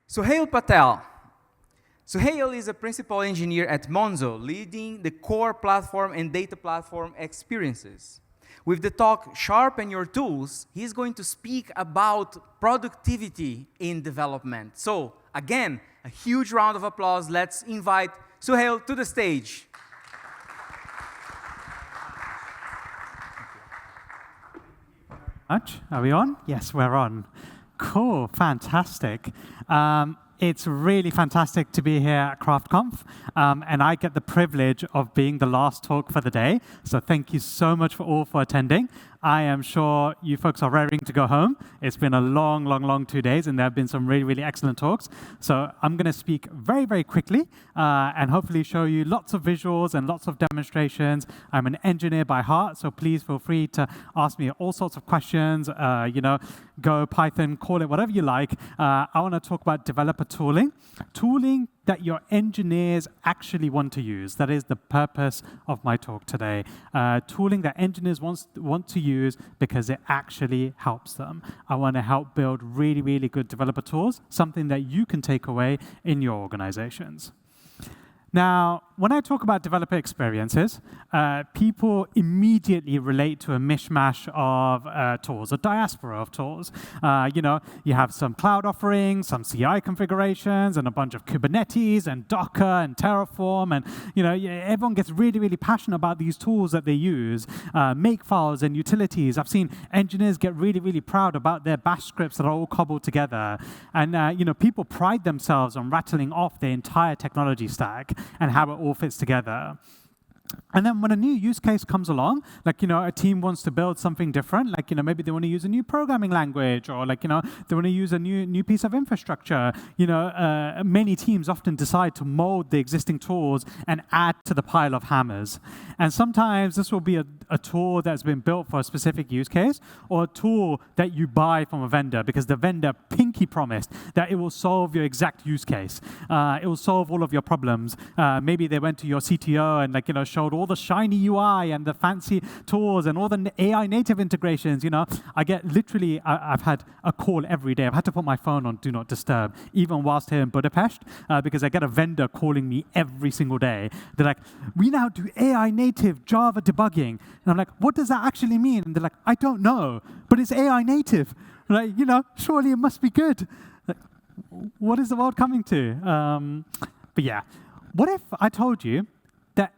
Suhail Patel. Suhail is a principal engineer at Monzo, leading the core platform and data platform experiences. With the talk Sharpen Your Tools, he's going to speak about productivity in development. So, again, a huge round of applause. Let's invite Suhail to the stage. Are we on? Yes, we're on. Cool, fantastic. It's really fantastic to be here at CraftConf, and I get the privilege of being the last talk for the day. So thank you so much for attending. I am sure you folks are raring to go home. It's been a long 2 days, and there have been some really excellent talks. So I'm going to speak very quickly and hopefully show you lots of visuals and lots of demonstrations. I'm an engineer by heart, so please feel free to ask me all sorts of questions. Go, Python, call it whatever you like. I want to talk about developer tooling. Tooling that your engineers actually want to use. That is the purpose of my talk today. Tooling that engineers want to use because it actually helps them. I want to help build really good developer tools, something that you can take away in your organizations. Now, when I talk about developer experiences, people immediately relate to a mishmash of tools, a diaspora of tools. You have some cloud offerings, some CI configurations, and a bunch of Kubernetes and Docker and Terraform, and everyone gets really passionate about these tools that they use, makefiles and utilities. I've seen engineers get really proud about their bash scripts that are all cobbled together, and people pride themselves on rattling off their entire technology stack and how it all fits together. And then when a new use case comes along, a team wants to build something different, maybe they want to use a new programming language, or they want to use a new piece of infrastructure. Many teams often decide to mold the existing tools and add to the pile of hammers. And sometimes this will be a tool that's been built for a specific use case, or a tool that you buy from a vendor because the vendor pinky promised that it will solve your exact use case. It will solve all of your problems. Maybe they went to your CTO and showed all the shiny UI and the fancy tools and all the AI native integrations. I've had a call every day. I've had to put my phone on Do Not Disturb, even whilst here in Budapest, because I get a vendor calling me every single day. They're like, we now do AI native Java debugging. And I'm like, what does that actually mean? And they're like, I don't know, but it's AI native. Surely it must be good. What is the world coming to? But yeah, what if I told you that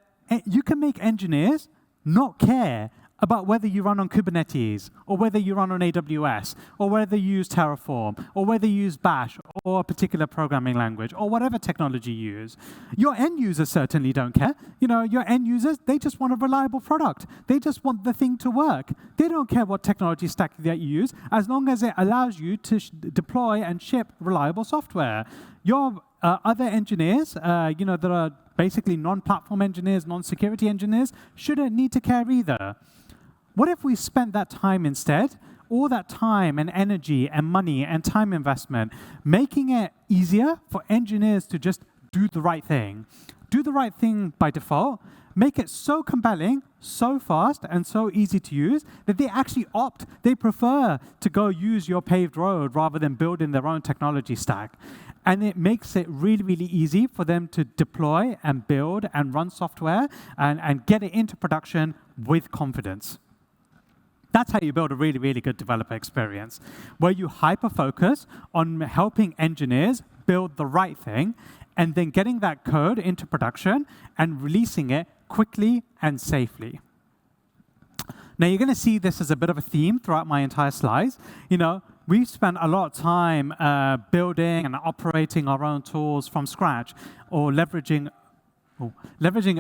you can make engineers not care about whether you run on Kubernetes, or whether you run on AWS, or whether you use Terraform, or whether you use Bash, or a particular programming language, or whatever technology you use. Your end users certainly don't care. Your end users, they just want a reliable product. They just want the thing to work. They don't care what technology stack that you use, as long as it allows you to deploy and ship reliable software. Your other engineers, that are basically non-platform engineers, non-security engineers, shouldn't need to care either. What if we spent that time instead, all that time and energy and money and time investment, making it easier for engineers to just do the right thing? Do the right thing by default, make it so compelling, so fast, and so easy to use that they prefer to go use your paved road rather than building their own technology stack. And it makes it really easy for them to deploy and build and run software and get it into production with confidence. That's how you build a really good developer experience, where you hyper-focus on helping engineers build the right thing and then getting that code into production and releasing it quickly and safely. Now, you're going to see this as a bit of a theme throughout my entire slides. We've spent a lot of time building and operating our own tools from scratch, or leveraging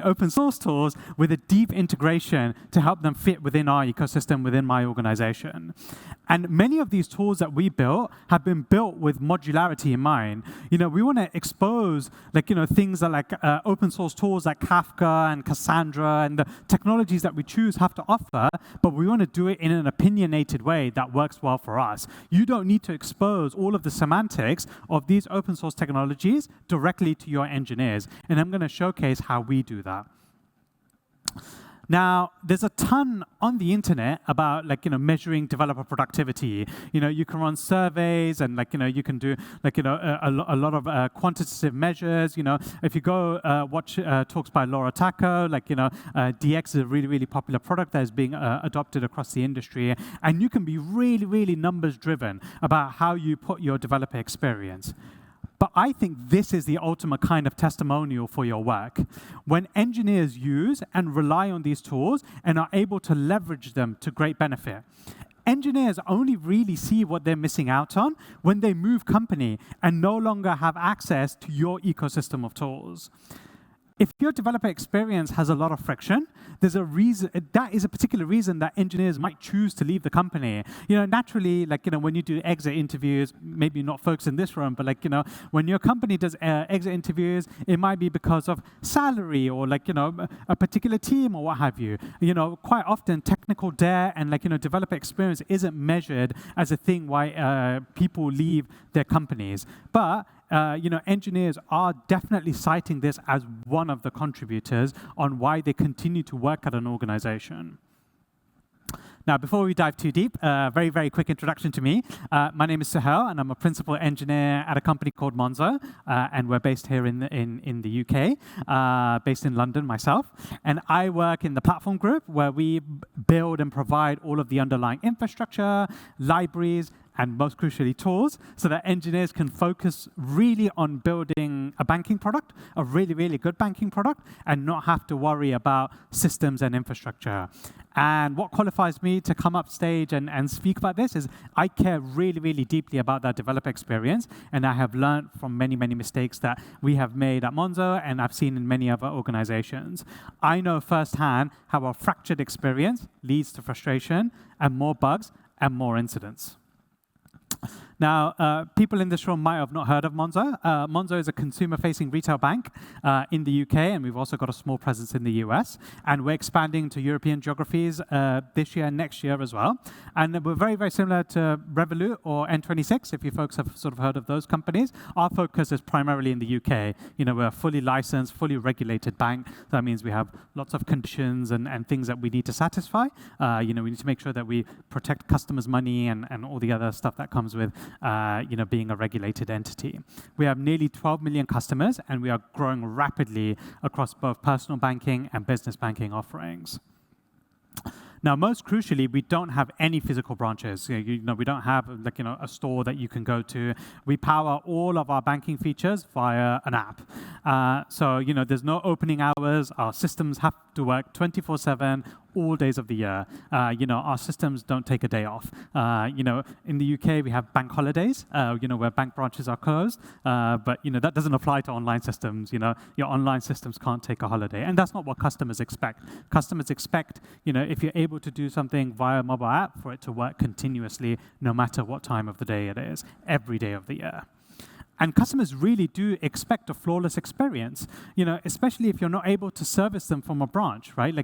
open source tools with a deep integration to help them fit within our ecosystem, within my organization. And many of these tools that we built have been built with modularity in mind. We want to expose things that open source tools like Kafka and Cassandra and the technologies that we choose have to offer, but we want to do it in an opinionated way that works well for us. You don't need to expose all of the semantics of these open source technologies directly to your engineers. And I'm going to showcase how we do that. Now, there's a ton on the internet about measuring developer productivity. You can run surveys and you can do a lot of quantitative measures. If you go watch talks by Laura Taco, DX is a really, really popular product that is being adopted across the industry, and you can be really, really numbers driven about how you put your developer experience. But I think this is the ultimate kind of testimonial for your work. When engineers use and rely on these tools and are able to leverage them to great benefit. Engineers only really see what they're missing out on when they move company and no longer have access to your ecosystem of tools. If your developer experience has a lot of friction, there's a reason. That is a particular reason that engineers might choose to leave the company. Naturally, when you do exit interviews, maybe not folks in this room, but when your company does exit interviews, it might be because of salary or a particular team or what have you. Quite often technical debt and developer experience isn't measured as a thing why people leave their companies, but engineers are definitely citing this as one of the contributors on why they continue to work at an organization. Now, before we dive too deep, very, very quick introduction to me. My name is Suhail, and I'm a principal engineer at a company called Monzo, and we're based here in the UK, based in London myself. And I work in the platform group where we build and provide all of the underlying infrastructure, libraries, and most crucially, tools, so that engineers can focus really on building a banking product, a really, really good banking product, and not have to worry about systems and infrastructure. And what qualifies me to come up stage and speak about this is I care really, really deeply about that developer experience, and I have learned from many, many mistakes that we have made at Monzo and I've seen in many other organizations. I know firsthand how a fractured experience leads to frustration and more bugs and more incidents. Now, people in this room might have not heard of Monzo. Monzo is a consumer-facing retail bank in the UK, and we've also got a small presence in the US. And we're expanding to European geographies this year and next year as well. And we're very, very similar to Revolut or N26, if you folks have sort of heard of those companies. Our focus is primarily in the UK. We're a fully licensed, fully regulated bank. That means we have lots of conditions and things that we need to satisfy. We need to make sure that we protect customers' money and all the other stuff that comes with being a regulated entity. We have nearly 12 million customers, and we are growing rapidly across both personal banking and business banking offerings. Now, most crucially, we don't have any physical branches. We don't have a store that you can go to. We power all of our banking features via an app. So there's no opening hours. Our systems have to work 24/7, all days of the year. Our systems don't take a day off. In the UK, we have bank holidays, where bank branches are closed. But that doesn't apply to online systems. Your online systems can't take a holiday, and that's not what customers expect. Customers expect, if you're able to do something via a mobile app, for it to work continuously, no matter what time of the day it is, every day of the year. And customers really do expect a flawless experience, especially if you're not able to service them from a branch, right?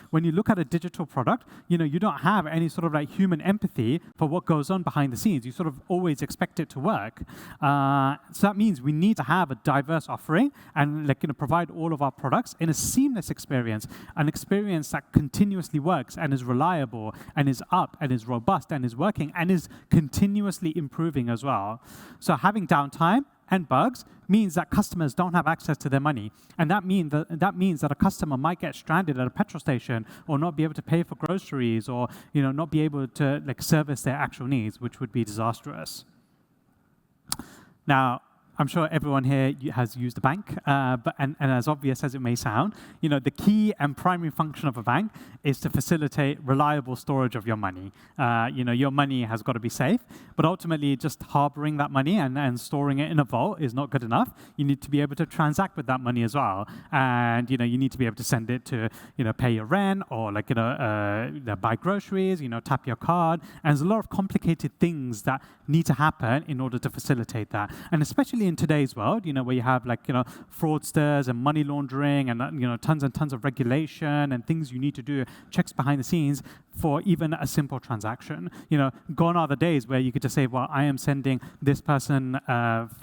When you look at a digital product, you don't have any sort of human empathy for what goes on behind the scenes. You sort of always expect it to work. So that means we need to have a diverse offering and provide all of our products in a seamless experience, an experience that continuously works and is reliable and is up and is robust and is working and is continuously improving as well. So having downtime and bugs means that customers don't have access to their money. And that means that a customer might get stranded at a petrol station or not be able to pay for groceries or not be able to service their actual needs, which would be disastrous. Now, I'm sure everyone here has used a bank, but as obvious as it may sound, the key and primary function of a bank is to facilitate reliable storage of your money. Your money has got to be safe, but ultimately just harboring that money and storing it in a vault is not good enough. You need to be able to transact with that money as well, and you need to be able to send it to pay your rent or buy groceries, tap your card, and there's a lot of complicated things that need to happen in order to facilitate that, and especially especially in today's world, where you have fraudsters and money laundering and tons and tons of regulation and things you need to do, checks behind the scenes for even a simple transaction. Gone are the days where you could just say, well, I am sending this person 5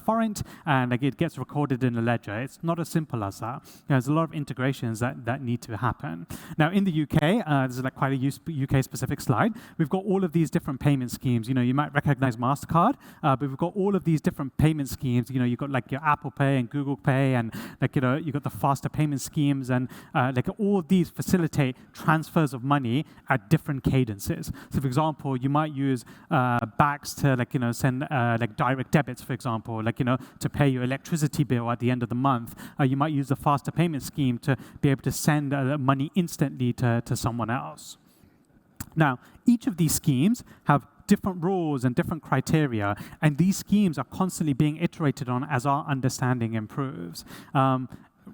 forint, and it gets recorded in a ledger. It's not as simple as that. There's a lot of integrations that need to happen. Now, in the UK, this is quite a UK-specific slide. We've got all of these different payment schemes. You might recognize MasterCard, but we've got all of these different payment schemes. You've got your Apple Pay and Google Pay, and you've got the faster payment schemes, and all these facilitate transfers of money at different cadences. So, for example, you might use BACS to send direct debits, for example, to pay your electricity bill at the end of the month. You might use the faster payment scheme to be able to send money instantly to someone else. Now, each of these schemes have different rules and different criteria, and these schemes are constantly being iterated on as our understanding improves.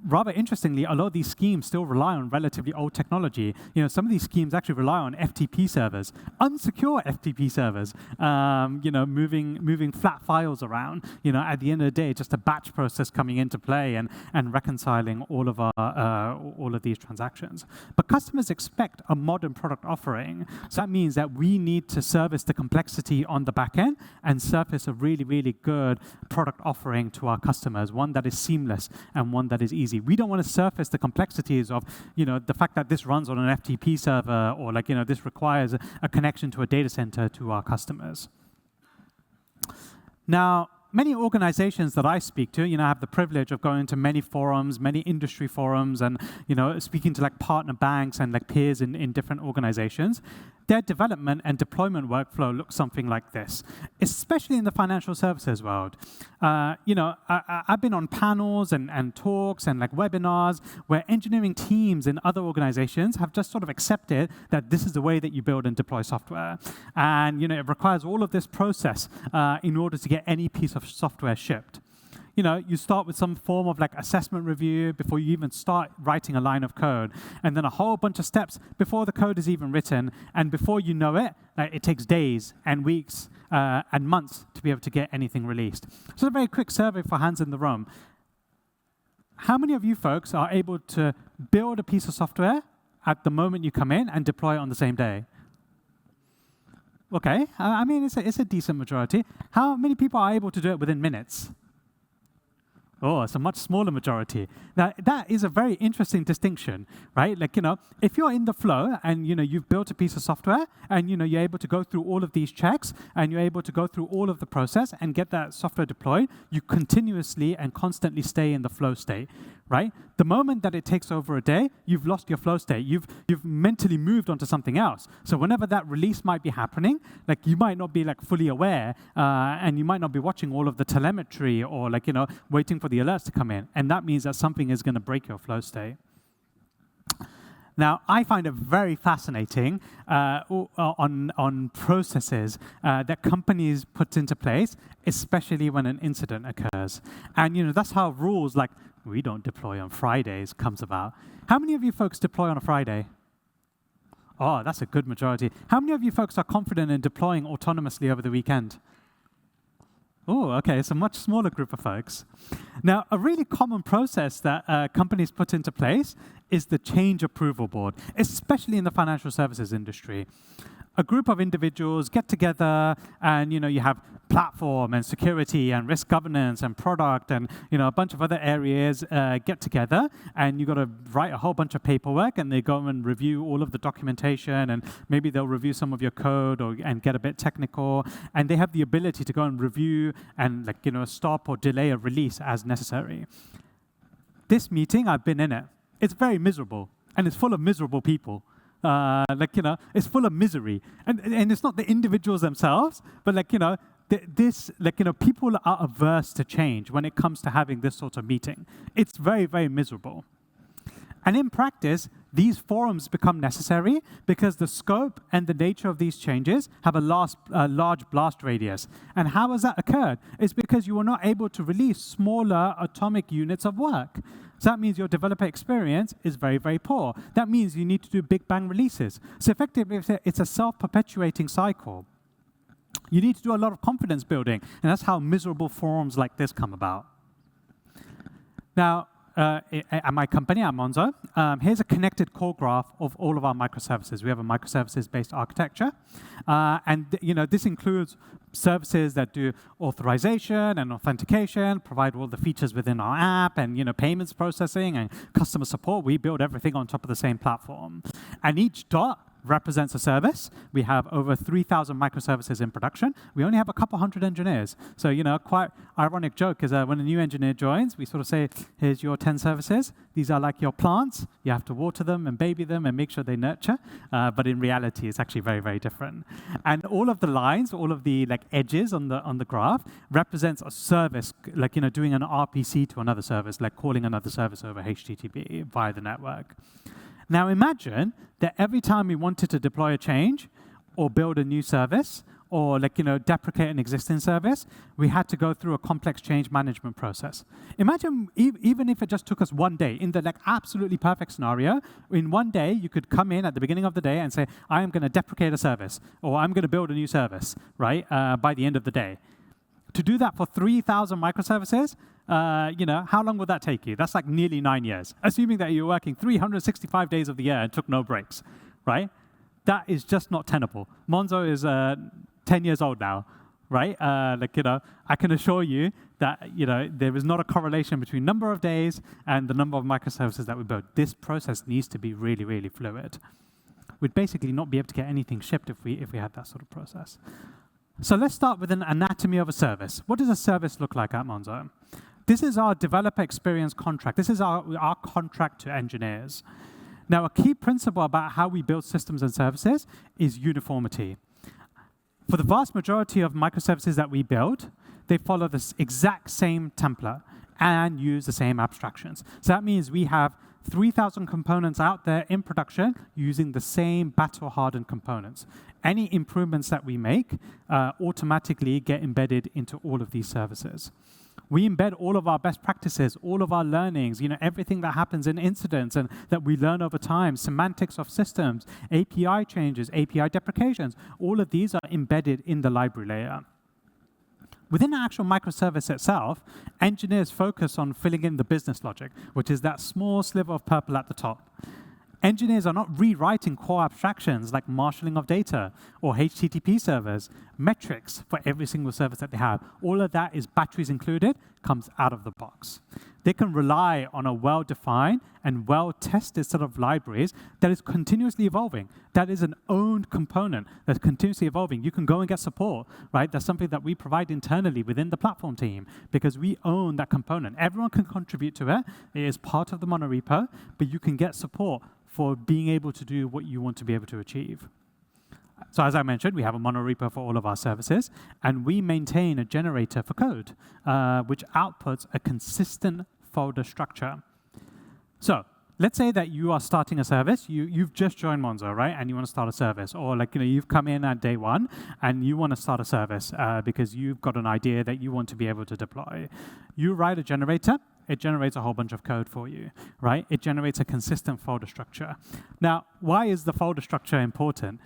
Rather interestingly, a lot of these schemes still rely on relatively old technology. Some of these schemes actually rely on FTP servers, unsecure FTP servers, moving flat files around. At the end of the day, just a batch process coming into play and reconciling all of these transactions. But customers expect a modern product offering. So that means that we need to service the complexity on the back end and surface a really, really good product offering to our customers, one that is seamless and one that is easy. We don't want to surface the complexities of, the fact that this runs on an FTP server, or this requires a connection to a data center to our customers. Now, many organizations that I speak to, I have the privilege of going to many forums, many industry forums, and speaking to partner banks and peers in different organizations. Their development and deployment workflow looks something like this, especially in the financial services world. I've been on panels and talks and webinars where engineering teams in other organizations have just sort of accepted that this is the way that you build and deploy software. And it requires all of this process in order to get any piece of software shipped. You start with some form of assessment review before you even start writing a line of code, and then a whole bunch of steps before the code is even written, and before you know it, it takes days and weeks and months to be able to get anything released. So a very quick survey for hands in the room. How many of you folks are able to build a piece of software at the moment you come in and deploy it on the same day? Okay, it's a decent majority. How many people are able to do it within minutes? Oh, it's a much smaller majority. Now, that is a very interesting distinction, right? If you're in the flow and, you've built a piece of software and, you're able to go through all of these checks and you're able to go through all of the process and get that software deployed, you continuously and constantly stay in the flow state, right? The moment that it takes over a day, you've lost your flow state. You've mentally moved onto something else. So whenever that release might be happening, you might not be fully aware, and you might not be watching all of the telemetry or waiting for the alerts to come in. And that means that something is going to break your flow state. Now, I find it very fascinating on processes that companies put into place, especially when an incident occurs. And that's how rules we don't deploy on Fridays comes about. How many of you folks deploy on a Friday? Oh, that's a good majority. How many of you folks are confident in deploying autonomously over the weekend? Oh, okay, it's a much smaller group of folks. Now, a really common process that companies put into place is the change approval board, especially in the financial services industry. A group of individuals get together and, you have platform and security and risk governance and product and, a bunch of other areas get together, and you've got to write a whole bunch of paperwork, and they go and review all of the documentation, and maybe they'll review some of your code and get a bit technical, and they have the ability to go and review and stop or delay a release as necessary. This meeting, I've been in it. It's very miserable, and it's full of miserable people. It's full of misery, and it's not the individuals themselves, but people are averse to change when it comes to having this sort of meeting. It's very, very miserable. And in practice, these forums become necessary because the scope and the nature of these changes have a large blast radius. And how has that occurred? It's because you were not able to release smaller atomic units of work. So that means your developer experience is very, very poor. That means you need to do big bang releases. So effectively, it's a self-perpetuating cycle. You need to do a lot of confidence building, and that's how miserable forums like this come about. Now, at my company, at Monzo, here's a connected core graph of all of our microservices. We have a microservices-based architecture, and this includes services that do authorization and authentication, provide all the features within our app, and payments processing and customer support. We build everything on top of the same platform, and each dot represents a service. We have over 3,000 microservices in production. We only have a couple hundred engineers. So, quite ironic joke is when a new engineer joins, we sort of say, here's your 10 services. These are like your plants. You have to water them and baby them and make sure they nurture. But in reality, it's actually very, very different. And all of the lines, all of the edges on the graph represents a service, doing an RPC to another service, like calling another service over HTTP via the network. Now imagine that every time we wanted to deploy a change or build a new service or deprecate an existing service, we had to go through a complex change management process. Imagine even if it just took us one day, in the absolutely perfect scenario, in one day you could come in at the beginning of the day and say, I am going to deprecate a service or I'm going to build a new service, right, by the end of the day. To do that for 3,000 microservices, how long would that take you? That's nearly 9 years, assuming that you're working 365 days of the year and took no breaks, right? That is just not tenable. Monzo is 10 years old now, right? I can assure you that, there is not a correlation between number of days and the number of microservices that we build. This process needs to be really, really fluid. We'd basically not be able to get anything shipped if we had that sort of process. So let's start with an anatomy of a service. What does a service look like at Monzo? This is our developer experience contract. This is our contract to engineers. Now, a key principle about how we build systems and services is uniformity. For the vast majority of microservices that we build, they follow this exact same template and use the same abstractions. So that means we have 3,000 components out there in production using the same battle-hardened components. Any improvements that we make automatically get embedded into all of these services. We embed all of our best practices, all of our learnings, everything that happens in incidents and that we learn over time, semantics of systems, API changes, API deprecations, all of these are embedded in the library layer. Within the actual microservice itself, engineers focus on filling in the business logic, which is that small sliver of purple at the top. Engineers are not rewriting core abstractions like marshalling of data or HTTP servers, metrics for every single service that they have. All of that is batteries included, comes out of the box. They can rely on a well-defined and well-tested set of libraries that is continuously evolving. That is an owned component that's continuously evolving. You can go and get support, right? That's something that we provide internally within the platform team because we own that component. Everyone can contribute to it. It is part of the monorepo, but you can get support for being able to do what you want to be able to achieve. So as I mentioned, we have a monorepo for all of our services, and we maintain a generator for code, which outputs a consistent folder structure. So let's say that you are starting a service. You've just joined Monzo, right? And you want to start a service. Or you've come in at day one, and you want to start a service because you've got an idea that you want to be able to deploy. You write a generator. It generates a whole bunch of code for you, right? It generates a consistent folder structure. Now, why is the folder structure important?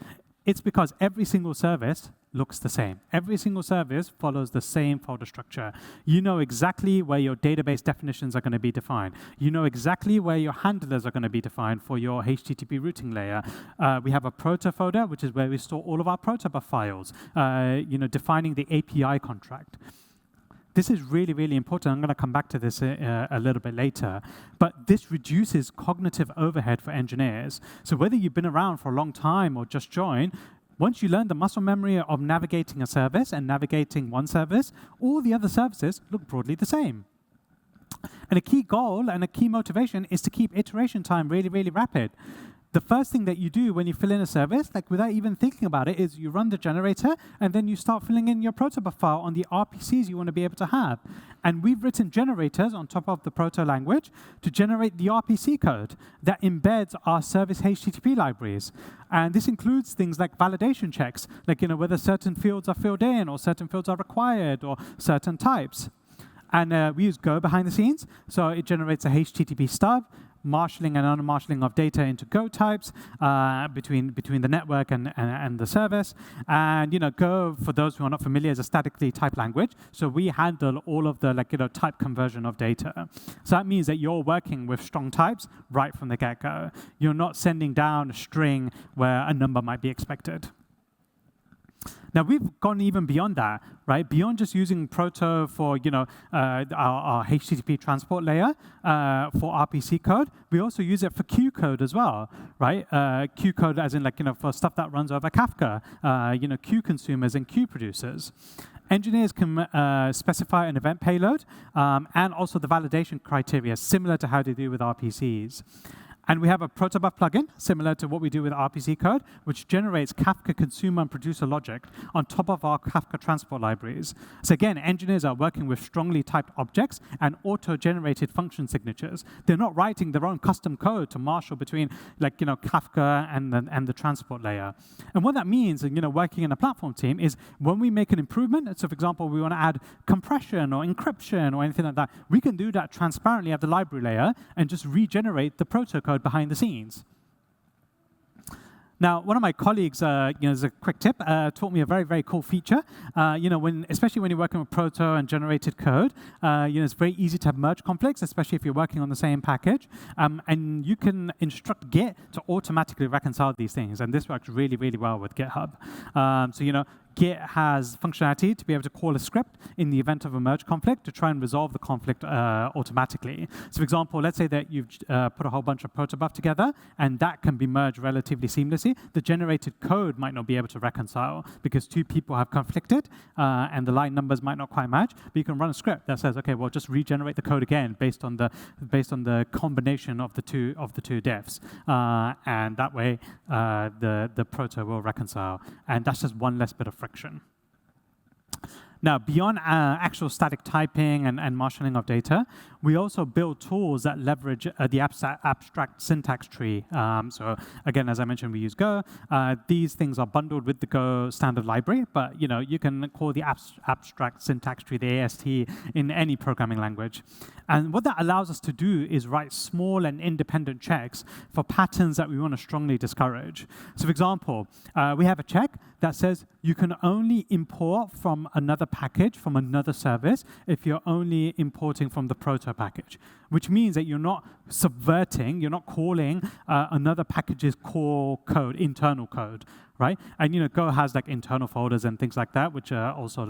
It's because every single service looks the same. Every single service follows the same folder structure. You know exactly where your database definitions are going to be defined. You know exactly where your handlers are going to be defined for your HTTP routing layer. We have a proto folder, which is where we store all of our protobuf files, defining the API contract. This is really, really important. I'm going to come back to this a little bit later. But this reduces cognitive overhead for engineers. So whether you've been around for a long time or just joined, once you learn the muscle memory of navigating a service and navigating one service, all the other services look broadly the same. And a key goal and a key motivation is to keep iteration time really, really rapid. The first thing that you do when you fill in a service, without even thinking about it, is you run the generator, and then you start filling in your protobuf file on the RPCs you want to be able to have. And we've written generators on top of the proto language to generate the RPC code that embeds our service HTTP libraries. And this includes things like validation checks, whether certain fields are filled in or certain fields are required or certain types. And we use Go behind the scenes, so it generates a HTTP stub, marshalling and unmarshalling of data into Go types between the network and the service. And Go, for those who are not familiar, is a statically typed language. So we handle all of the type conversion of data. So that means that you're working with strong types right from the get-go. You're not sending down a string where a number might be expected. Now, we've gone even beyond that, right? Beyond just using Proto for our HTTP transport layer for RPC code, we also use it for Q code as well, right? Q code as in for stuff that runs over Kafka, Q consumers and Q producers. Engineers can specify an event payload and also the validation criteria, similar to how they do with RPCs. And we have a protobuf plugin, similar to what we do with RPC code, which generates Kafka consumer and producer logic on top of our Kafka transport libraries. So again, engineers are working with strongly typed objects and auto-generated function signatures. They're not writing their own custom code to marshal between Kafka and the transport layer. And what that means, working in a platform team, is when we make an improvement, so for example, we want to add compression or encryption or anything like that, we can do that transparently at the library layer and just regenerate the protocode behind the scenes. Now, one of my colleagues, as a quick tip, taught me a very, very cool feature. Especially when you're working with Proto and generated code, it's very easy to have merge conflicts, especially if you're working on the same package. And you can instruct Git to automatically reconcile these things. And this works really, really well with GitHub. Git has functionality to be able to call a script in the event of a merge conflict to try and resolve the conflict automatically. So for example, let's say that you've put a whole bunch of protobuf together, and that can be merged relatively seamlessly. The generated code might not be able to reconcile because two people have conflicted, and the line numbers might not quite match. But you can run a script that says, okay, well, just regenerate the code again based on the combination of the two diffs, and that way the proto will reconcile. And that's just one less bit of friction. Now, beyond actual static typing and marshalling of data, we also build tools that leverage the abstract syntax tree. So again, as I mentioned, we use Go. These things are bundled with the Go standard library, but you can call the abstract syntax tree, the AST, in any programming language. And what that allows us to do is write small and independent checks for patterns that we want to strongly discourage. So for example, we have a check that says you can only import from another package from another service if you're only importing from the proto package, which means that you're not subverting, you're not calling another package's core code, internal code, right? And Go has internal folders and things like that, which also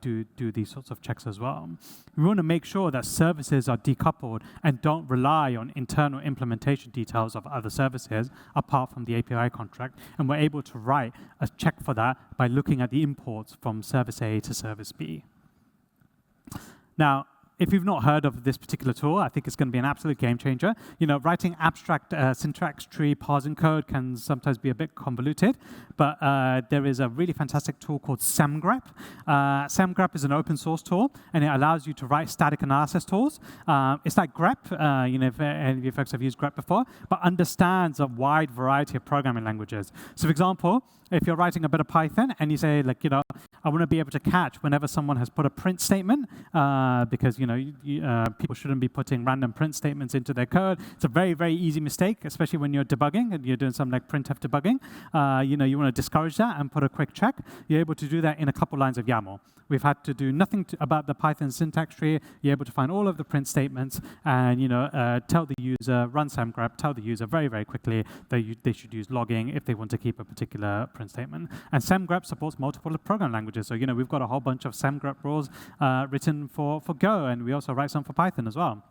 do these sorts of checks as well. We want to make sure that services are decoupled and don't rely on internal implementation details of other services apart from the API contract. And we're able to write a check for that by looking at the imports from service A to service B. Now, if you've not heard of this particular tool, I think it's going to be an absolute game changer. Writing abstract syntax tree parsing code can sometimes be a bit convoluted, but there is a really fantastic tool called SemGrep. SemGrep is an open source tool, and it allows you to write static analysis tools. It's like grep, if any of you folks have used grep before, but understands a wide variety of programming languages. So for example, if you're writing a bit of Python and you say, I want to be able to catch whenever someone has put a print statement, because people shouldn't be putting random print statements into their code. It's a very, very easy mistake, especially when you're debugging and you're doing something like printf debugging. You want to discourage that and put a quick check. You're able to do that in a couple lines of YAML. We've had to do nothing about the Python syntax tree. You're able to find all of the print statements and tell the user, run SemGrep, tell the user very, very quickly that they should use logging if they want to keep a particular print statement. And SemGrep supports multiple programming languages. So we've got a whole bunch of SemGrep rules written for Go, and we also write some for Python as well.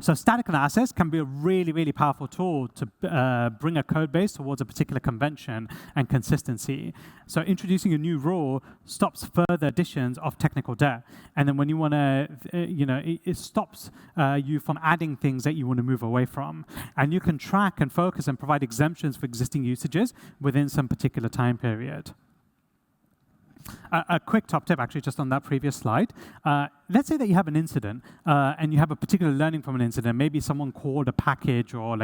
So static analysis can be a really, really powerful tool to bring a code base towards a particular convention and consistency. So introducing a new rule stops further additions of technical debt. And then when you want to, it stops you from adding things that you want to move away from. And you can track and focus and provide exemptions for existing usages within some particular time period. A quick top tip, actually, just on that previous slide. let's say that you have an incident and you have a particular learning from an incident. Maybe someone called a package or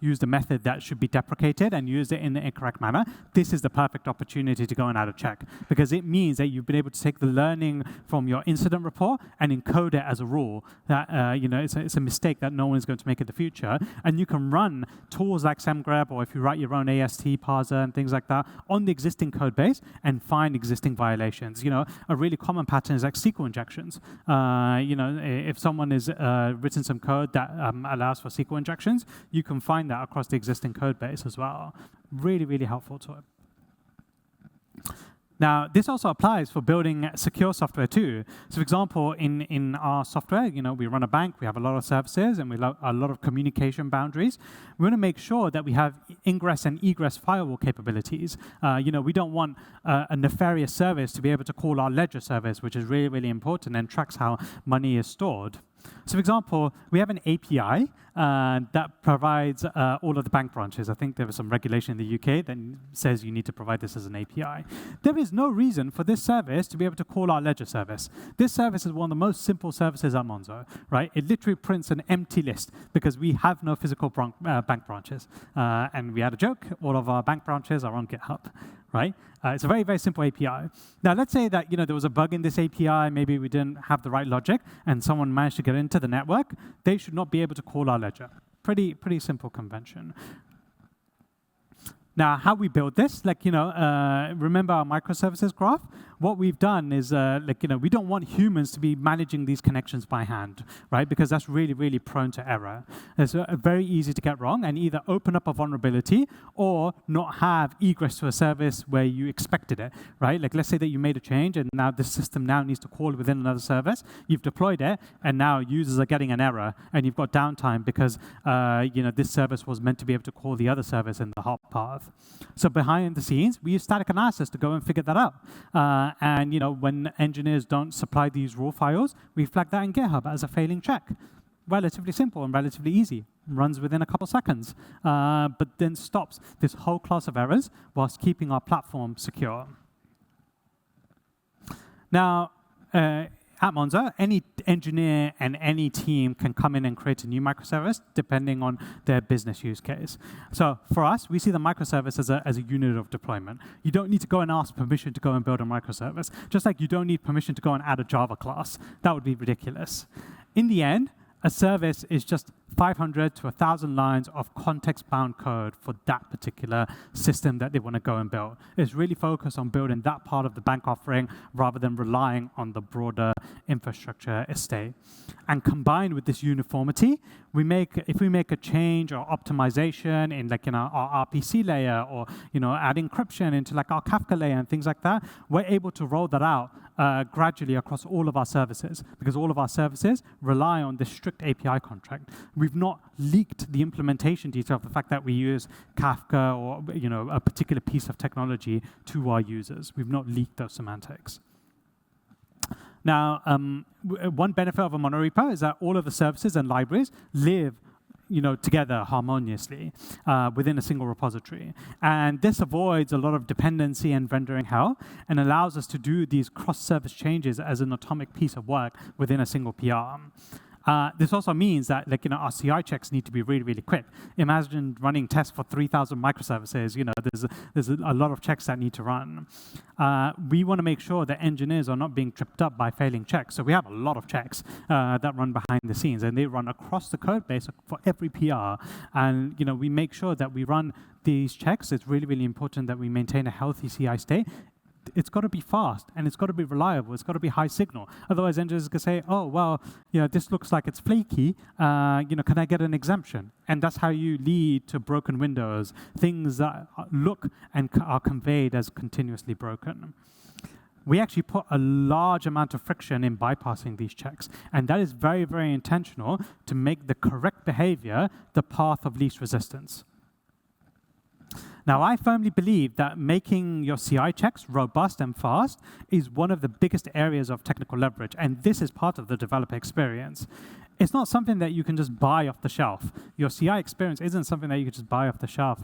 used a method that should be deprecated and used it in the incorrect manner. This is the perfect opportunity to go and add a check, because it means that you've been able to take the learning from your incident report and encode it as a rule that it's a mistake that no one is going to make in the future. And you can run tools like SemGrep, or if you write your own AST parser and things like that on the existing code base and find existing violations. A really common pattern is like SQL injections. If someone has written some code that allows for SQL injections, you can find that across the existing code base as well. Really, really helpful to it. Now, this also applies for building secure software too. So, for example, in our software, we run a bank, we have a lot of services, and we have a lot of communication boundaries. We want to make sure that we have ingress and egress firewall capabilities. We don't want a nefarious service to be able to call our ledger service, which is really, really important and tracks how money is stored. So, for example, we have an API that provides all of the bank branches. I think there was some regulation in the UK that says you need to provide this as an API. There is no reason for this service to be able to call our ledger service. This service is one of the most simple services at Monzo, right? It literally prints an empty list because we have no physical bank branches. And we had a joke, all of our bank branches are on GitHub, right? It's a very, very simple API. Now, let's say that there was a bug in this API, maybe we didn't have the right logic, and someone managed to get into the network. They should not be able to call our ledger. Pretty simple convention. Now, how we build this, remember our microservices graph? What we've done is, we don't want humans to be managing these connections by hand, right? Because that's really, really prone to error. It's very easy to get wrong and either open up a vulnerability or not have egress to a service where you expected it, right? Let's say that you made a change and now the system now needs to call within another service. You've deployed it, and now users are getting an error, and you've got downtime because, this service was meant to be able to call the other service in the hot path. So behind the scenes, we use static analysis to go and figure that out. And when engineers don't supply these raw files, we flag that in GitHub as a failing check. Relatively simple and relatively easy. Runs within a couple seconds, but then stops this whole class of errors whilst keeping our platform secure. Now, at Monzo, any engineer and any team can come in and create a new microservice depending on their business use case. So for us, we see the microservice as a unit of deployment. You don't need to go and ask permission to go and build a microservice, just like you don't need permission to go and add a Java class. That would be ridiculous. In the end, a service is just 500 to 1,000 lines of context-bound code for that particular system that they want to go and build. It's really focused on building that part of the bank offering rather than relying on the broader infrastructure estate. And combined with this uniformity, if we make a change or optimization in our RPC layer, or add encryption into our Kafka layer and things like that, we're able to roll that out gradually across all of our services, because all of our services rely on this strict API contract. We've not leaked the implementation detail of the fact that we use Kafka or a particular piece of technology to our users. We've not leaked those semantics. Now, one benefit of a monorepo is that all of the services and libraries live together harmoniously within a single repository. And this avoids a lot of dependency and rendering hell and allows us to do these cross-service changes as an atomic piece of work within a single PR. This also means that our CI checks need to be really, really quick. Imagine running tests for 3,000 microservices. There's a lot of checks that need to run. We want to make sure that engineers are not being tripped up by failing checks. So we have a lot of checks that run behind the scenes, and they run across the code base for every PR. And we make sure that we run these checks. It's really, really important that we maintain a healthy CI state. It's got to be fast, and it's got to be reliable. It's got to be high signal. Otherwise, engineers can say, oh, well, this looks like it's flaky. Can I get an exemption? And that's how you lead to broken windows, things that look and are conveyed as continuously broken. We actually put a large amount of friction in bypassing these checks, and that is very, very intentional to make the correct behavior the path of least resistance. Now, I firmly believe that making your CI checks robust and fast is one of the biggest areas of technical leverage, and this is part of the developer experience. It's not something that you can just buy off the shelf. Your CI experience isn't something that you can just buy off the shelf.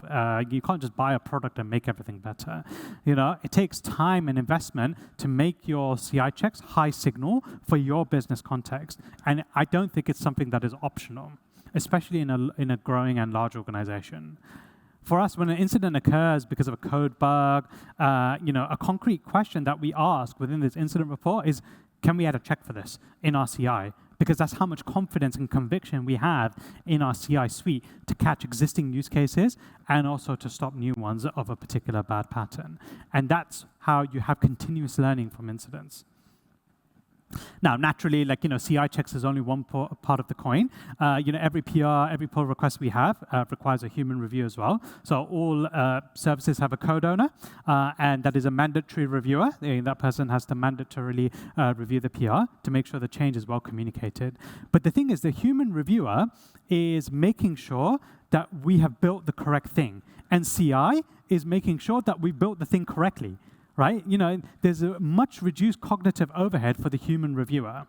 You can't just buy a product and make everything better. It takes time and investment to make your CI checks high signal for your business context, and I don't think it's something that is optional, especially in a growing and large organization. For us, when an incident occurs because of a code bug, a concrete question that we ask within this incident report is, can we add a check for this in our CI? Because that's how much confidence and conviction we have in our CI suite to catch existing use cases and also to stop new ones of a particular bad pattern. And that's how you have continuous learning from incidents. Now, naturally, CI checks is only one part of the coin. Every PR, every pull request we have requires a human review as well. So all services have a code owner, and that is a mandatory reviewer. That person has to mandatorily review the PR to make sure the change is well communicated. But the thing is, the human reviewer is making sure that we have built the correct thing. And CI is making sure that we built the thing correctly. Right? There's a much reduced cognitive overhead for the human reviewer.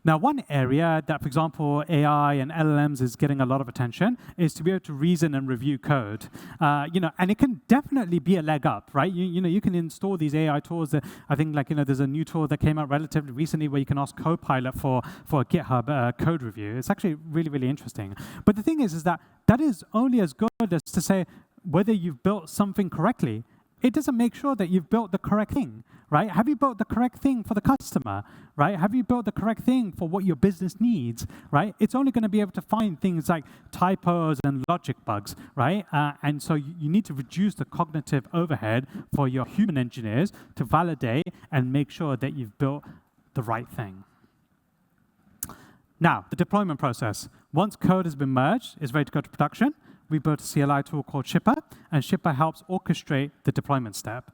Now, one area that, for example, AI and LLMs is getting a lot of attention is to be able to reason and review code. And it can definitely be a leg up, right? You can install these AI tools. That I think, there's a new tool that came out relatively recently where you can ask Copilot for a GitHub code review. It's actually really, really interesting. But the thing is that is only as good as to say whether you've built something correctly. It doesn't make sure that you've built the correct thing, right? Have you built the correct thing for the customer, right? Have you built the correct thing for what your business needs, right? It's only going to be able to find things like typos and logic bugs, right? And so you need to reduce the cognitive overhead for your human engineers to validate and make sure that you've built the right thing. Now, the deployment process. Once code has been merged, it's ready to go to production. We built a CLI tool called Shipper, and Shipper helps orchestrate the deployment step.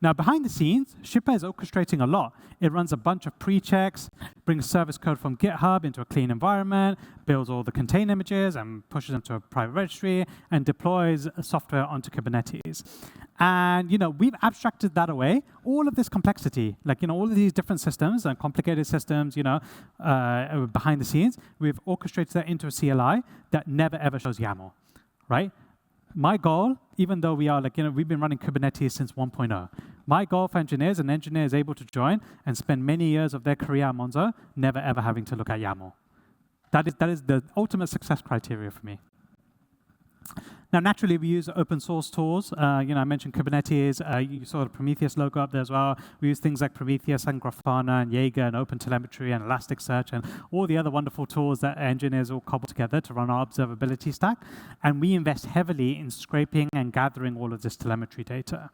Now, behind the scenes, Shipper is orchestrating a lot. It runs a bunch of pre-checks, brings service code from GitHub into a clean environment, builds all the container images and pushes them to a private registry, and deploys software onto Kubernetes. And we've abstracted that away. All of this complexity, all of these different systems and complicated systems, behind the scenes, we've orchestrated that into a CLI that never ever shows YAML. Right? My goal, even though we are we've been running Kubernetes since 1.0, my goal for engineers, an engineer is able to join and spend many years of their career at Monzo never ever having to look at YAML. That is the ultimate success criteria for me. Now, naturally, we use open source tools. I mentioned Kubernetes. You saw the Prometheus logo up there as well. We use things like Prometheus and Grafana and Jaeger and OpenTelemetry and Elasticsearch and all the other wonderful tools that engineers all cobble together to run our observability stack. And we invest heavily in scraping and gathering all of this telemetry data.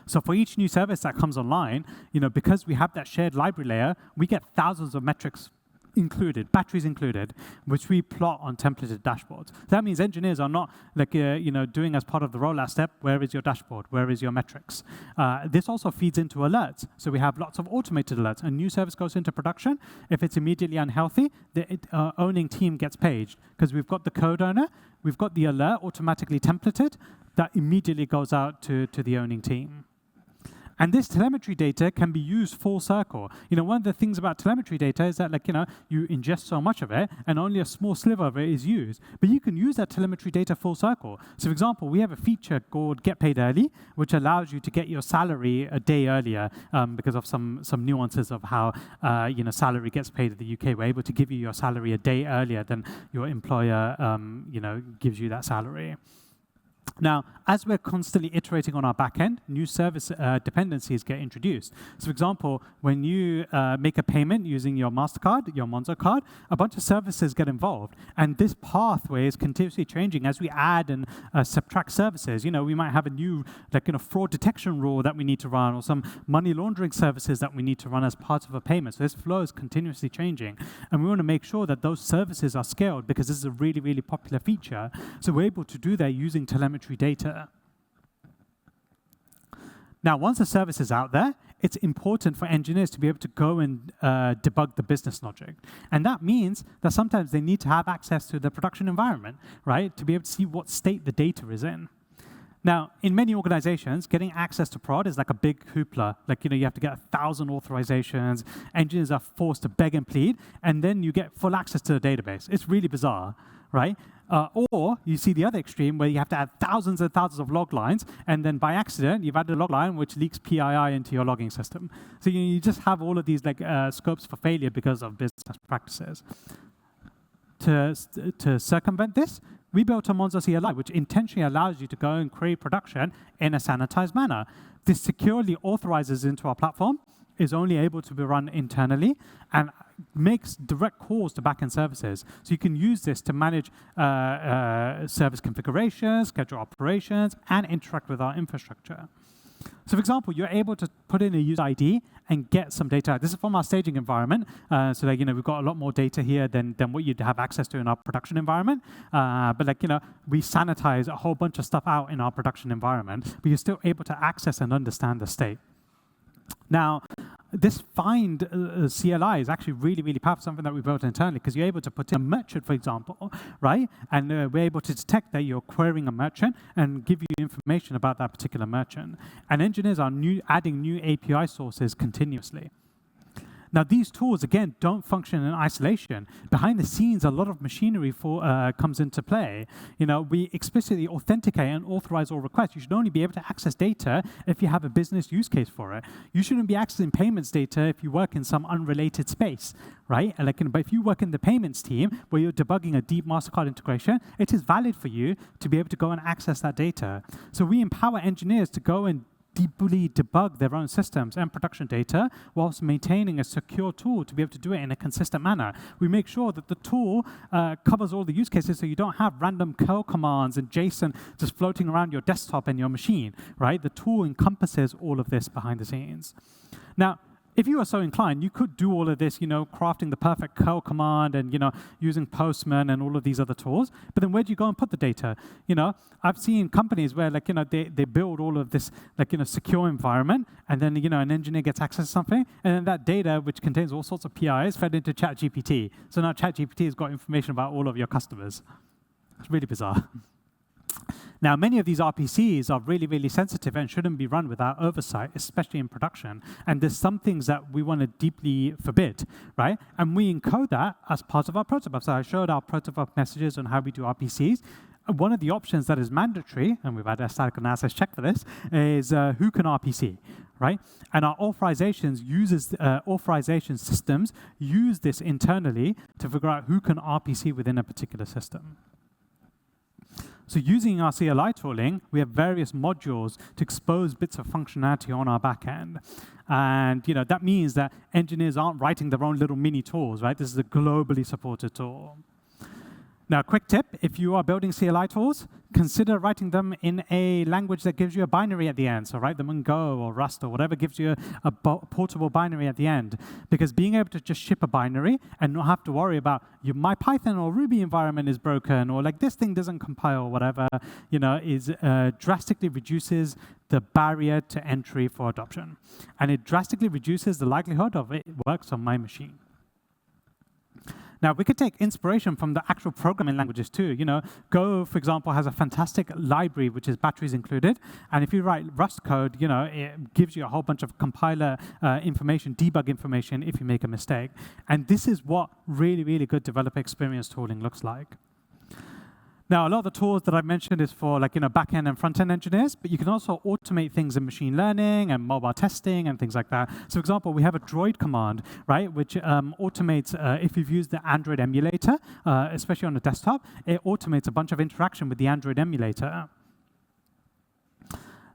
So for each new service that comes online, because we have that shared library layer, we get thousands of metrics included, batteries included, which we plot on templated dashboards. That means engineers are not doing as part of the rollout step, where is your dashboard? Where is your metrics? This also feeds into alerts. So we have lots of automated alerts. A new service goes into production. If it's immediately unhealthy, the owning team gets paged because we've got the code owner, we've got the alert automatically templated that immediately goes out to the owning team. And this telemetry data can be used full circle. One of the things about telemetry data is that, you ingest so much of it, and only a small sliver of it is used. But you can use that telemetry data full circle. So, for example, we have a feature called Get Paid Early, which allows you to get your salary a day earlier because of some nuances of how salary gets paid in the UK. We're able to give you your salary a day earlier than your employer gives you that salary. Now, as we're constantly iterating on our backend, new service dependencies get introduced. So, for example, when you make a payment using your MasterCard, your Monzo card, a bunch of services get involved. And this pathway is continuously changing as we add and subtract services. We might have a new fraud detection rule that we need to run, or some money laundering services that we need to run as part of a payment. So this flow is continuously changing. And we want to make sure that those services are scaled because this is a really, really popular feature. So we're able to do that using telemetry data. Now, once the service is out there, it's important for engineers to be able to go and debug the business logic. And that means that sometimes they need to have access to the production environment, right, to be able to see what state the data is in. Now, in many organizations, getting access to prod is like a big hoopla. Like, you have to get 1,000 authorizations. Engineers are forced to beg and plead, and then you get full access to the database. It's really bizarre, right? Or you see the other extreme where you have to add thousands and thousands of log lines, and then by accident, you've added a log line which leaks PII into your logging system. So you just have all of these scopes for failure because of business practices. To circumvent this, we built a Monzo CLI, which intentionally allows you to go and query production in a sanitized manner. This securely authorizes into our platform, is only able to be run internally, and makes direct calls to backend services. So you can use this to manage service configurations, schedule operations, and interact with our infrastructure. So for example, you're able to put in a user ID and get some data. This is from our staging environment. So we've got a lot more data here than what you'd have access to in our production environment. But we sanitize a whole bunch of stuff out in our production environment, but you're still able to access and understand the state. Now, this find CLI is actually really, really powerful, something that we built internally, because you're able to put in a merchant, for example, right? And we're able to detect that you're querying a merchant and give you information about that particular merchant. And engineers are adding new API sources continuously. Now, these tools, again, don't function in isolation. Behind the scenes, a lot of machinery comes into play. We explicitly authenticate and authorize all requests. You should only be able to access data if you have a business use case for it. You shouldn't be accessing payments data if you work in some unrelated space, right? But if you work in the payments team where you're debugging a deep MasterCard integration, it is valid for you to be able to go and access that data. So we empower engineers to go and deeply debug their own systems and production data whilst maintaining a secure tool to be able to do it in a consistent manner. We make sure that the tool covers all the use cases so you don't have random curl commands and JSON just floating around your desktop and your machine, right? The tool encompasses all of this behind the scenes. Now, if you are so inclined, you could do all of this, crafting the perfect curl command and, using Postman and all of these other tools. But then where do you go and put the data? I've seen companies where, they build all of this, secure environment, and then, an engineer gets access to something, and then that data, which contains all sorts of PIs, fed into ChatGPT. So now ChatGPT has got information about all of your customers. It's really bizarre. Now, many of these RPCs are really, really sensitive and shouldn't be run without oversight, especially in production. And there's some things that we want to deeply forbid, right? And we encode that as part of our protobuf. So I showed our protobuf messages on how we do RPCs. One of the options that is mandatory, and we've had a static analysis check for this, is who can RPC, right? And our authorization systems use this internally to figure out who can RPC within a particular system. So using our CLI tooling, we have various modules to expose bits of functionality on our backend. And that means that engineers aren't writing their own little mini tools, right? This is a globally supported tool. Now, quick tip, if you are building CLI tools, consider writing them in a language that gives you a binary at the end. So write them in Go or Rust or whatever gives you a portable binary at the end. Because being able to just ship a binary and not have to worry about my Python or Ruby environment is broken or this thing doesn't compile or whatever, is drastically reduces the barrier to entry for adoption. And it drastically reduces the likelihood of it works on my machine. Now, we could take inspiration from the actual programming languages too. Go, for example, has a fantastic library, which is batteries included. And if you write Rust code, it gives you a whole bunch of compiler information, debug information if you make a mistake. And this is what really, really good developer experience tooling looks like. Now, a lot of the tools that I've mentioned is for back-end and front-end engineers, but you can also automate things in machine learning and mobile testing and things like that. So, for example, we have a droid command, right, which automates, if you've used the Android emulator, especially on a desktop, it automates a bunch of interaction with the Android emulator.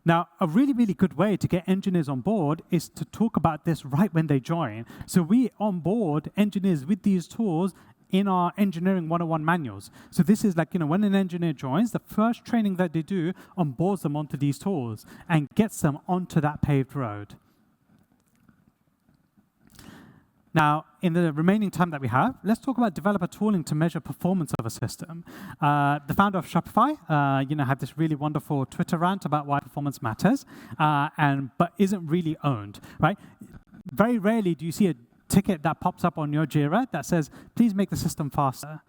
Now, a really, really good way to get engineers on board is to talk about this right when they join. So we onboard engineers with these tools in our engineering 101 manuals. So this is when an engineer joins, the first training that they do onboards them onto these tools and gets them onto that paved road. Now, in the remaining time that we have, let's talk about developer tooling to measure performance of a system. The founder of Shopify, had this really wonderful Twitter rant about why performance matters, but isn't really owned, right? Very rarely do you see a ticket that pops up on your Jira that says, please make the system faster.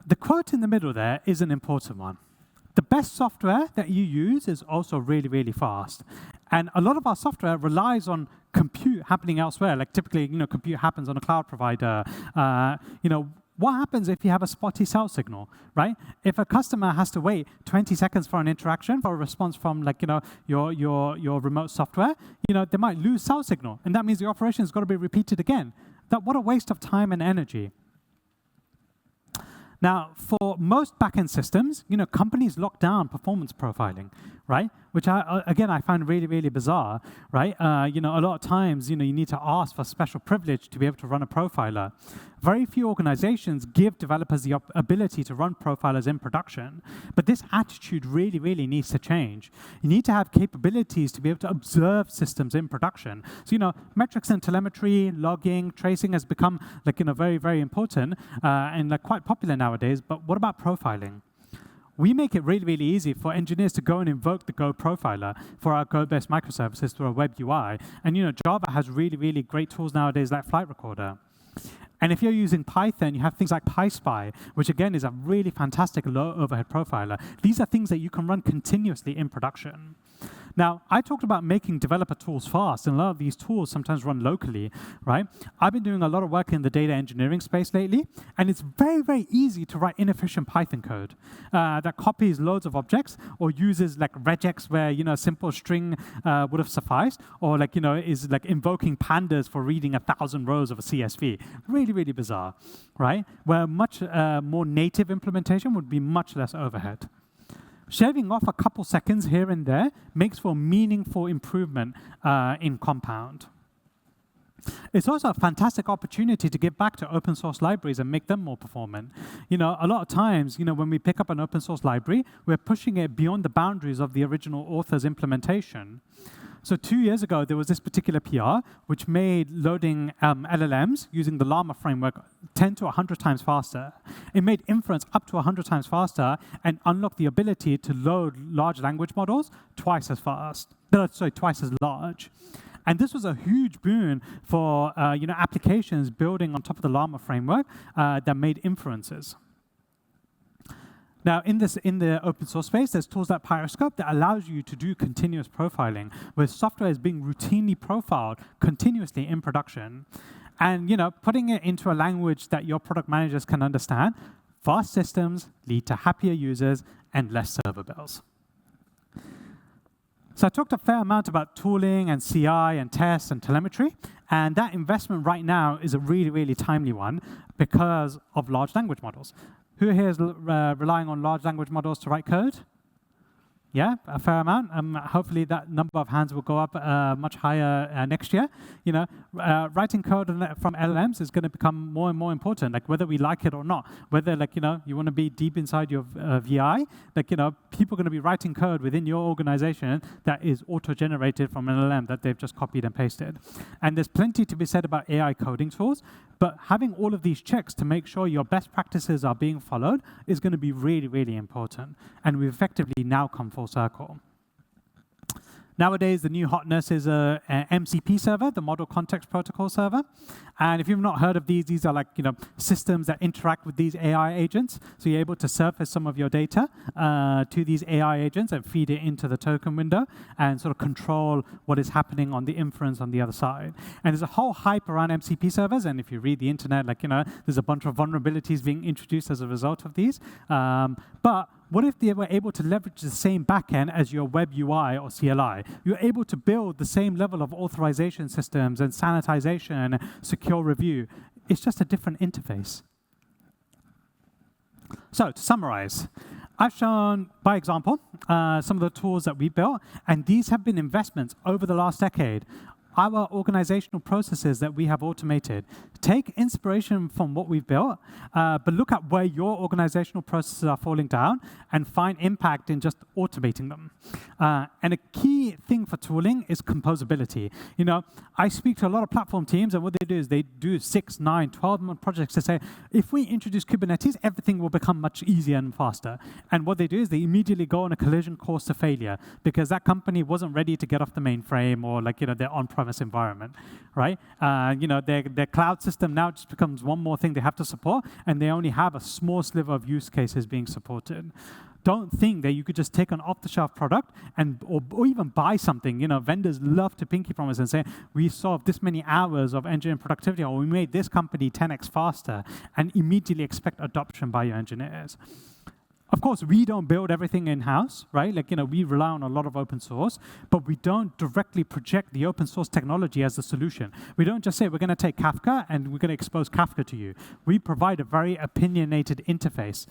The quote in the middle there is an important one. The best software that you use is also really, really fast. And a lot of our software relies on compute happening elsewhere. Like typically, compute happens on a cloud provider. What happens if you have a spotty cell signal, right? If a customer has to wait 20 seconds for an interaction, for a response from your remote software, they might lose cell signal. And that means the operation has got to be repeated again. What a waste of time and energy. Now, for most backend systems, companies lock down performance profiling, right? Which I find really, really bizarre, right? A lot of times, you need to ask for special privilege to be able to run a profiler. Very few organizations give developers the ability to run profilers in production, but this attitude really, really needs to change. You need to have capabilities to be able to observe systems in production. So, metrics and telemetry, logging, tracing has become very, very important and quite popular nowadays. But what about profiling? We make it really, really easy for engineers to go and invoke the Go profiler for our Go-based microservices through a web UI. And Java has really, really great tools nowadays like Flight Recorder. And if you're using Python, you have things like PySpy, which again is a really fantastic low overhead profiler. These are things that you can run continuously in production. Now, I talked about making developer tools fast, and a lot of these tools sometimes run locally, right? I've been doing a lot of work in the data engineering space lately, and it's very, very easy to write inefficient Python code that copies loads of objects or uses regex where, a simple string would have sufficed, or is invoking pandas for reading 1,000 rows of a CSV. Really, really bizarre, right? Where much more native implementation would be much less overhead. Shaving off a couple seconds here and there makes for meaningful improvement in Compound. It's also a fantastic opportunity to give back to open source libraries and make them more performant. A lot of times, when we pick up an open source library, we're pushing it beyond the boundaries of the original author's implementation. So 2 years ago, there was this particular PR which made loading LLMs using the Llama framework 10 to 100 times faster. It made inference up to 100 times faster and unlocked the ability to load large language models twice as fast. Twice as large. And this was a huge boon for applications building on top of the Llama framework that made inferences. Now, in the open source space, there's tools like Pyroscope that allows you to do continuous profiling, where software is being routinely profiled continuously in production. And putting it into a language that your product managers can understand, fast systems lead to happier users and less server bills. So I talked a fair amount about tooling and CI and tests and telemetry, and that investment right now is a really, really timely one because of large language models. Who here is relying on large language models to write code? Yeah, a fair amount. Hopefully that number of hands will go up much higher next year. Writing code from LLMs is going to become more and more important, whether we like it or not. Whether you want to be deep inside your VI, people are going to be writing code within your organization that is auto-generated from an LLM that they've just copied and pasted. And there's plenty to be said about AI coding tools, but having all of these checks to make sure your best practices are being followed is going to be really, really important. And we've effectively now come full circle. Nowadays, the new hotness is a MCP server, the Model Context Protocol server. And if you've not heard of these are systems that interact with these AI agents. So you're able to surface some of your data to these AI agents and feed it into the token window and sort of control what is happening on the inference on the other side. And there's a whole hype around MCP servers. And if you read the internet, there's a bunch of vulnerabilities being introduced as a result of these. But what if they were able to leverage the same backend as your web UI or CLI? You're able to build the same level of authorization systems and sanitization, secure review. It's just a different interface. So to summarize, I've shown, by example, some of the tools that we built, and these have been investments over the last decade. Our organizational processes that we have automated. Take inspiration from what we've built, but look at where your organizational processes are falling down and find impact in just automating them. And a key key thing for tooling is composability. You know, I speak to a lot of platform teams, and what they do is they do 6, 9, 12-month projects to say, if we introduce Kubernetes, everything will become much easier and faster. And what they do is they immediately go on a collision course to failure because that company wasn't ready to get off the mainframe or like, you know, their on-premise environment, right? You know, their cloud system now just becomes one more thing they have to support, and they only have a small sliver of use cases being supported. Don't think that you could just take an off-the-shelf product or even buy something. You know, vendors love to pinky promise and say, we solved this many hours of engineering productivity, or we made this company 10x faster, and immediately expect adoption by your engineers. Of course, we don't build everything in-house, right? Like, you know, we rely on a lot of open source, but we don't directly project the open source technology as the solution. We don't just say, we're going to take Kafka and we're going to expose Kafka to you. We provide a very opinionated interface.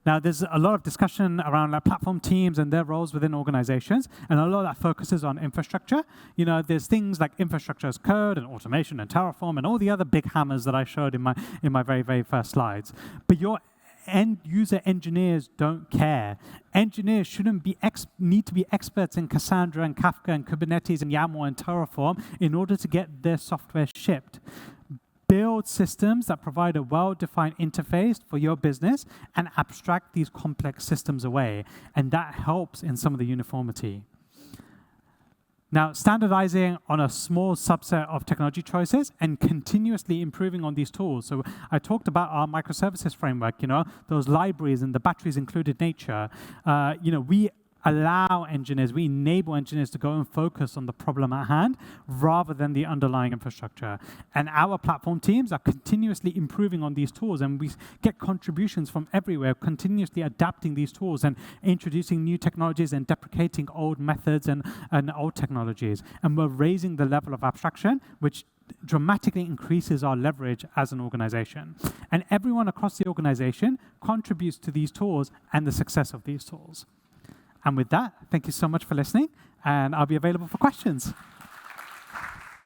Now, there's a lot of discussion around like platform teams and their roles within organizations, and a lot of that focuses on infrastructure. You know, there's things like infrastructure as code and automation and Terraform and all the other big hammers that I showed in my very, very first slides. But your end user engineers don't care. Engineers shouldn't need to be experts in Cassandra and Kafka and Kubernetes and YAML and Terraform in order to get their software shipped. Build systems that provide a well-defined interface for your business and abstract these complex systems away. And that helps in some of the uniformity. Now, standardizing on a small subset of technology choices and continuously improving on these tools. So I talked about our microservices framework, you know, those libraries and the batteries included nature. You know, we allow engineers, we enable engineers to go and focus on the problem at hand rather than the underlying infrastructure. And our platform teams are continuously improving on these tools, and we get contributions from everywhere, continuously adapting these tools and introducing new technologies and deprecating old methods and old technologies. And we're raising the level of abstraction, which dramatically increases our leverage as an organization. And everyone across the organization contributes to these tools and the success of these tools. And with that, thank you so much for listening, and I'll be available for questions.